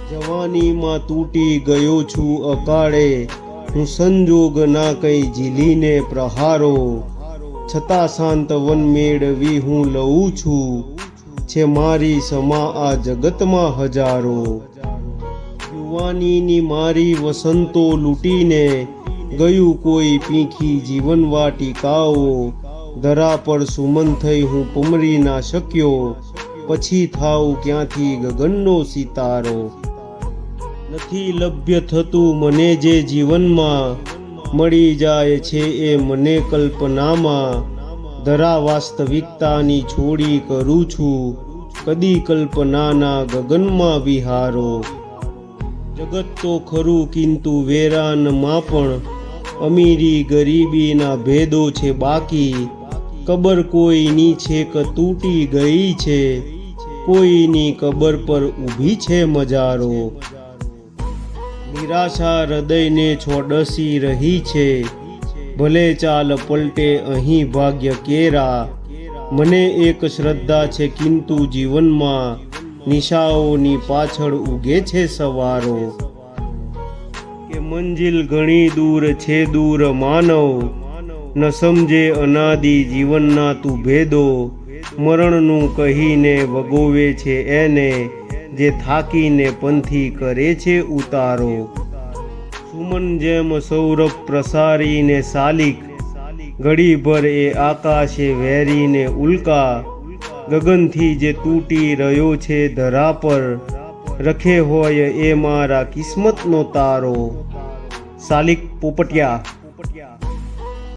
જવાનીમાં તૂટી ગયો છું અકાળે, હું સંજોગ ના કઈ ઝીલીને પ્રહારો, છતાં સાંત્વન મેળવી હું લઉં છું, છે મારી સમા આ જગતમાં હજારો. યુવાનીની મારી વસંતો લૂંટીને ગયું કોઈ પીંખી જીવન વાટિકાઓ, ધરા પર સુમન થઈ હું પમરી ના શક્યો, પછી થાઉં ક્યાંથી ગગનનો સિતારો. નથી લભ્ય થતું મને જે જીવનમાં, મળી જાય છે એ મને કલ્પનામાં, ધરા વાસ્તવિકતાની છોડી કરું છું, કદી કલ્પનાના ગગનમાં વિહારો. જગત તો ખરું કિંતુ વેરાનમાં પણ અમીરી ગરીબીના ભેદો છે બાકી, કબર કોઈની છેક તૂટી ગઈ છે, કોઈની કબર પર ઊભી છે મજારો. નિરાશા હૃદયને છોડસી રહી છે, ભલે ચાલ પલટે અહીં ભાગ્ય કેરા, મને એક શ્રદ્ધા છે કિંતુ જીવનમાં, નિશાઓની પાછળ ઉગે છે સવારો. કે મંજિલ ઘણી દૂર છે દૂર માનવ, ન સમજે અનાદિ જીવનના તું ભેદો, મરણનું કહીને વગોવે છે એને, જે થાકીને પંથી કરે છે ઉતારો. સુમન જેમ સૌરભ પ્રસારીને સાલિક, ઘડીભર એ આકાશે વેરીને ઉલ્કા, ગગનથી જે તૂટી રહ્યો છે ધરા પર, રખે હોય એ મારા કિસ્મતનો તારો. સાલિક પોપટિયા.